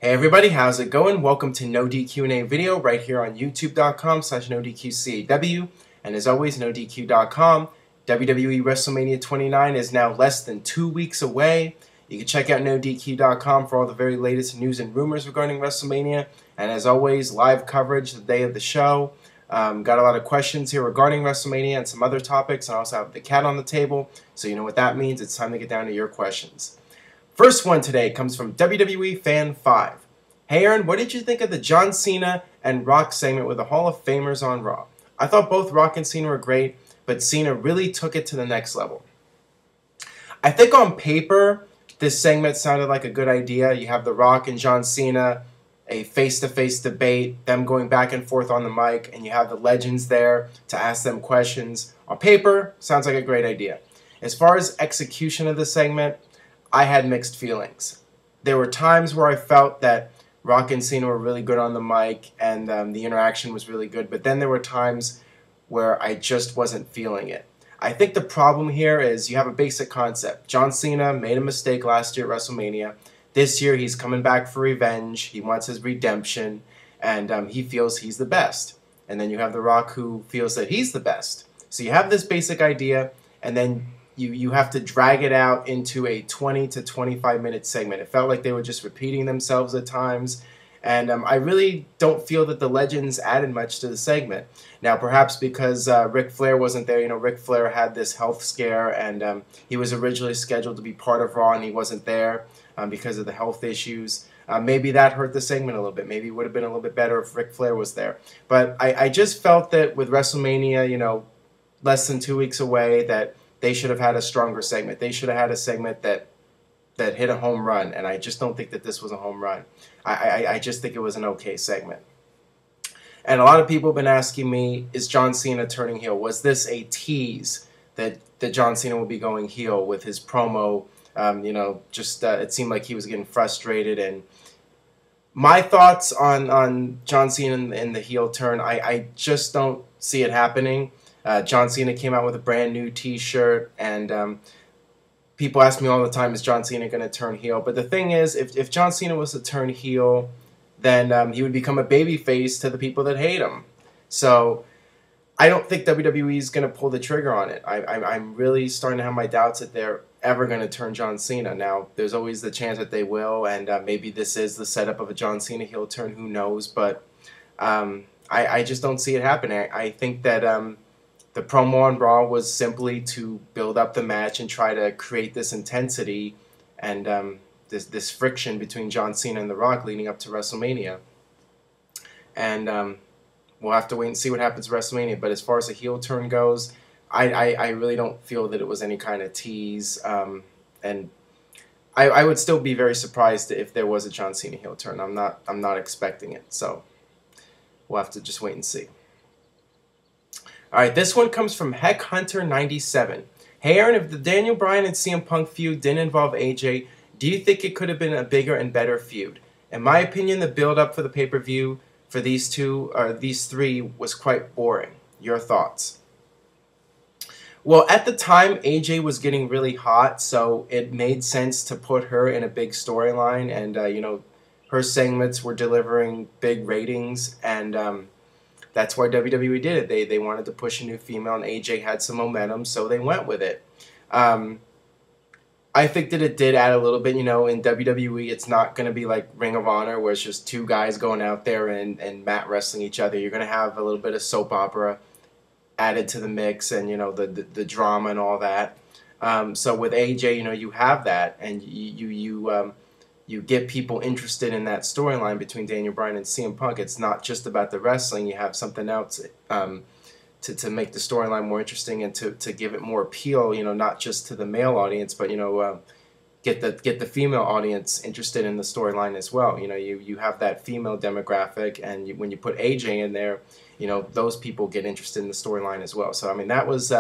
Hey everybody, how's it going? Welcome to NoDQ&A video right here on youtube.com/NoDQCAW. And as always, NoDQ.com. WWE WrestleMania 29 is now less than 2 weeks away. You can check out NoDQ.com for all the very latest news and rumors regarding WrestleMania. And as always, live coverage the day of the show. Got a lot of questions here regarding WrestleMania and some other topics. I also have the cat on the table, so you know what that means. It's time to get down to your questions. First one today comes from WWE Fan 5. Hey Aaron, what did you think of the John Cena and Rock segment with the Hall of Famers on Raw? I thought both Rock and Cena were great, but Cena really took it to the next level. I think on paper, this segment sounded like a good idea. You have The Rock and John Cena, a face-to-face debate, them going back and forth on the mic, and you have the legends there to ask them questions. On paper, sounds like a great idea. As far as execution of the segment, I had mixed feelings. There were times where I felt that Rock and Cena were really good on the mic and the interaction was really good, but then there were times where I just wasn't feeling it. I think the problem here is you have a basic concept. John Cena made a mistake last year at WrestleMania. This year he's coming back for revenge. He wants his redemption, and he feels he's the best. And then you have The Rock who feels that he's the best. So you have this basic idea, and then you have to drag it out into a 20 to 25 minute segment. It felt like they were just repeating themselves at times, and I really don't feel that the legends added much to the segment. Now, perhaps because Ric Flair wasn't there. You know, Ric Flair had this health scare, and he was originally scheduled to be part of Raw, and he wasn't there because of the health issues. Maybe that hurt the segment a little bit. Maybe it would have been a little bit better if Ric Flair was there. But I just felt that with WrestleMania, you know, less than 2 weeks away, that they should have had a stronger segment. They should have had a segment that hit a home run, and I just don't think that this was a home run. I just think it was an okay segment. And a lot of people have been asking me, is John Cena turning heel? Was this a tease that John Cena will be going heel with his promo? You know, just it seemed like he was getting frustrated. And my thoughts on John Cena and the heel turn, I just don't see it happening. John Cena came out with a brand new t-shirt, and people ask me all the time, is John Cena going to turn heel? But the thing is, if John Cena was to turn heel, then he would become a babyface to the people that hate him. So I don't think WWE is going to pull the trigger on it. I'm really starting to have my doubts that they're ever going to turn John Cena. Now, there's always the chance that they will, and maybe this is the setup of a John Cena heel turn, who knows? But I just don't see it happening. I think that the promo on Raw was simply to build up the match and try to create this intensity and this friction between John Cena and The Rock leading up to WrestleMania. And we'll have to wait and see what happens at WrestleMania. But as far as the heel turn goes, I really don't feel that it was any kind of tease. And I would still be very surprised if there was a John Cena heel turn. I'm not expecting it. So we'll have to just wait and see. Alright, this one comes from HeckHunter97. Hey Aaron, if the Daniel Bryan and CM Punk feud didn't involve AJ, do you think it could have been a bigger and better feud? In my opinion, the build-up for the pay-per-view for these three was quite boring. Your thoughts? Well, at the time, AJ was getting really hot, so it made sense to put her in a big storyline, and you know, her segments were delivering big ratings, and that's why WWE did it. They wanted to push a new female, and AJ had some momentum, so they went with it. I think that it did add a little bit. You know, in WWE, it's not going to be like Ring of Honor, where it's just two guys going out there and mat wrestling each other. You're going to have a little bit of soap opera added to the mix, and you know, the drama and all that. So with AJ, you know, you have that, and you get people interested in that storyline between Daniel Bryan and CM Punk. It's not just about the wrestling. You have something else to make the storyline more interesting and to give it more appeal, you know, not just to the male audience, but, you know, get the female audience interested in the storyline as well. You know, you have that female demographic, and when you put AJ in there, you know, those people get interested in the storyline as well. So, I mean, that was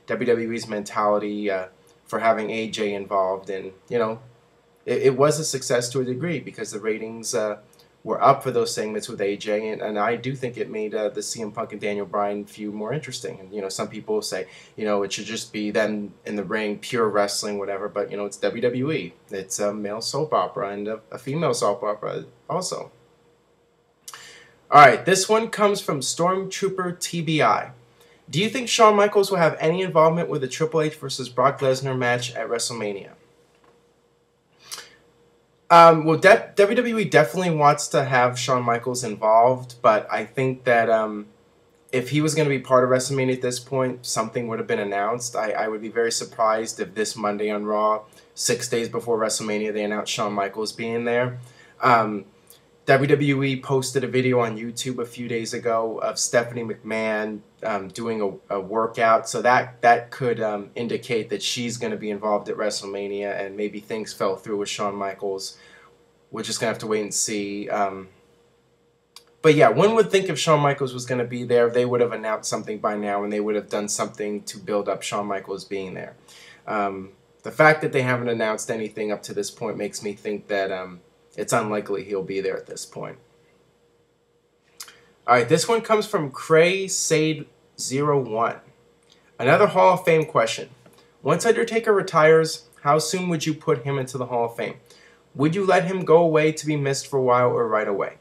WWE's mentality for having AJ involved, and, you know, it was a success to a degree because the ratings were up for those segments with AJ, and I do think it made the CM Punk and Daniel Bryan feud more interesting. And, you know, some people say, you know, it should just be them in the ring, pure wrestling, whatever, but, you know, it's WWE. It's a male soap opera and a female soap opera also. All right, this one comes from Stormtrooper TBI. Do you think Shawn Michaels will have any involvement with the Triple H versus Brock Lesnar match at WrestleMania? Well, WWE definitely wants to have Shawn Michaels involved, but I think that if he was going to be part of WrestleMania at this point, something would have been announced. I would be very surprised if this Monday on Raw, 6 days before WrestleMania, they announced Shawn Michaels being there. WWE posted a video on YouTube a few days ago of Stephanie McMahon doing a workout, so that could indicate that she's going to be involved at WrestleMania, and maybe things fell through with Shawn Michaels. We're just going to have to wait and see. But yeah, one would think if Shawn Michaels was going to be there, they would have announced something by now, and they would have done something to build up Shawn Michaels being there. The fact that they haven't announced anything up to this point makes me think that it's unlikely he'll be there at this point. All right, this one comes from CraySade01. Another Hall of Fame question. Once Undertaker retires, how soon would you put him into the Hall of Fame? Would you let him go away to be missed for a while or right away?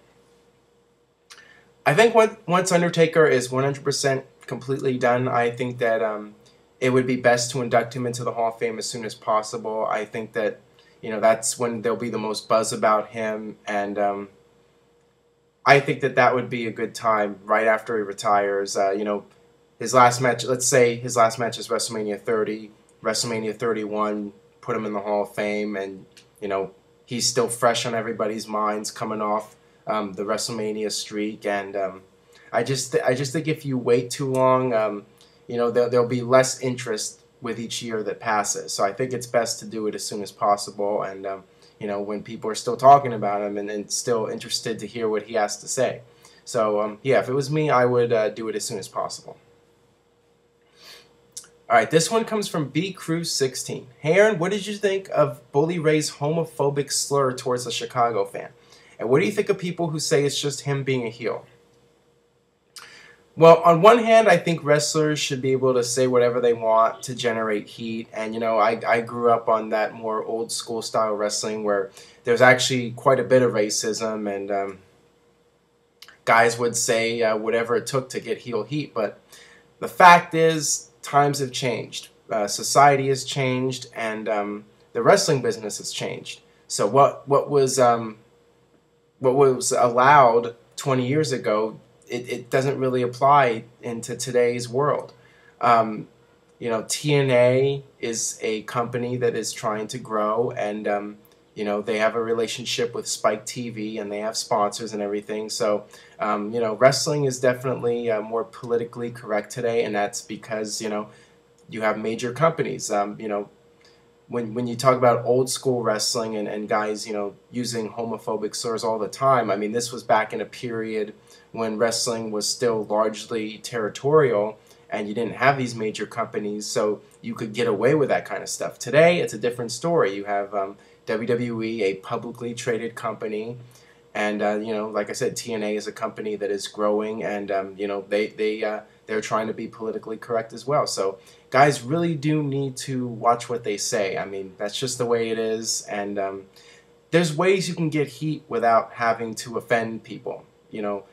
I think once Undertaker is 100% completely done, I think that it would be best to induct him into the Hall of Fame as soon as possible. I think that, you know, that's when there'll be the most buzz about him, and I think that would be a good time right after he retires. You know, his last match, let's say his last match is WrestleMania 30, WrestleMania 31, put him in the Hall of Fame, and, you know, he's still fresh on everybody's minds coming off the WrestleMania streak, and I just think if you wait too long, you know, there'll be less interest with each year that passes. So I think it's best to do it as soon as possible, and you know, when people are still talking about him and still interested to hear what he has to say. So yeah, if it was me, I would do it as soon as possible. All right, this one comes from BCrew16. Hey Aaron, what did you think of Bully Ray's homophobic slur towards a Chicago fan? And what do you think of people who say it's just him being a heel? Well, on one hand, I think wrestlers should be able to say whatever they want to generate heat. And, you know, I grew up on that more old school style wrestling where there's actually quite a bit of racism, and guys would say whatever it took to get heel heat. But the fact is, times have changed. Society has changed, and the wrestling business has changed. So what was allowed 20 years ago, it doesn't really apply into today's world. You know, TNA is a company that is trying to grow, and you know, they have a relationship with Spike TV, and they have sponsors and everything. So you know, wrestling is definitely more politically correct today, and that's because, you know, you have major companies. You know, when you talk about old school wrestling and guys, you know, using homophobic slurs all the time, I mean, this was back in a period when wrestling was still largely territorial, and you didn't have these major companies, so you could get away with that kind of stuff. Today, it's a different story. You have WWE, a publicly traded company, and you know, like I said, TNA is a company that is growing, and you know, they're trying to be politically correct as well. So guys really do need to watch what they say. I mean, that's just the way it is, and there's ways you can get heat without having to offend people. You know,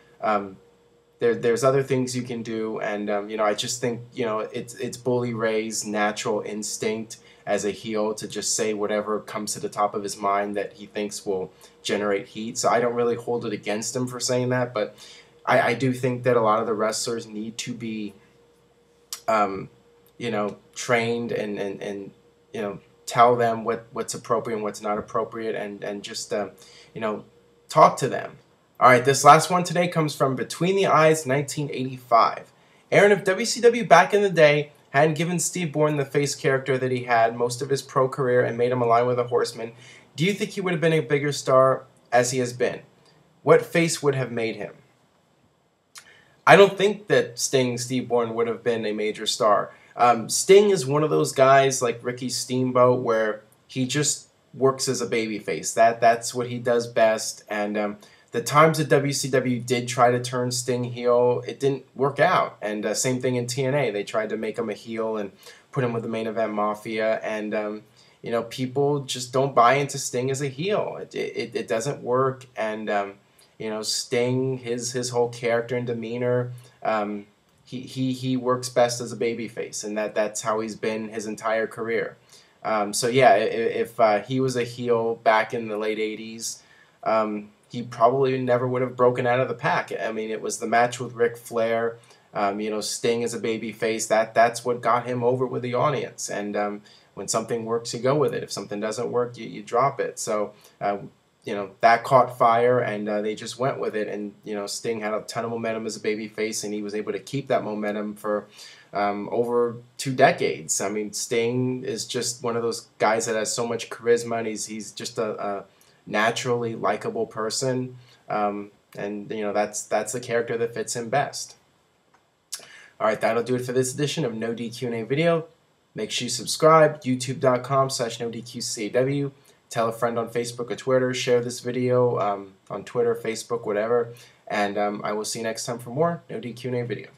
there's other things you can do, and you know, I just think, you know, it's Bully Ray's natural instinct as a heel to just say whatever comes to the top of his mind that he thinks will generate heat. So I don't really hold it against him for saying that, but I do think that a lot of the wrestlers need to be, you know, trained and you know, tell them what's appropriate and what's not appropriate, and just you know, talk to them. All right, this last one today comes from Between the Eyes 1985. Aaron, if WCW back in the day hadn't given Steve Bourne the face character that he had most of his pro career and made him align with a Horseman, do you think he would have been a bigger star as he has been? What face would have made him? I don't think that Steve Bourne would have been a major star. Sting is one of those guys like Ricky Steamboat where he just works as a babyface. That's what he does best, and the times that WCW did try to turn Sting heel, it didn't work out. And same thing in TNA. They tried to make him a heel and put him with the Main Event Mafia. And, you know, people just don't buy into Sting as a heel. It doesn't work. And, you know, Sting, his whole character and demeanor, he works best as a babyface. And that's how he's been his entire career. So, yeah, if he was a heel back in the late 80s, he probably never would have broken out of the pack. I mean, it was the match with Ric Flair. You know, Sting as a babyface, that's what got him over with the audience. And when something works, you go with it. If something doesn't work, you drop it. So, you know, that caught fire, and they just went with it. And, you know, Sting had a ton of momentum as a babyface, and he was able to keep that momentum for over 2 decades. I mean, Sting is just one of those guys that has so much charisma, and he's just a naturally likable person, and you know that's the character that fits him best. All right, that'll do it for this edition of No DQ&A video. Make sure you subscribe, youtube.com/NoDQ&AV. Tell a friend on Facebook or Twitter. Share this video on Twitter, Facebook, whatever. And I will see you next time for more No DQ&A video.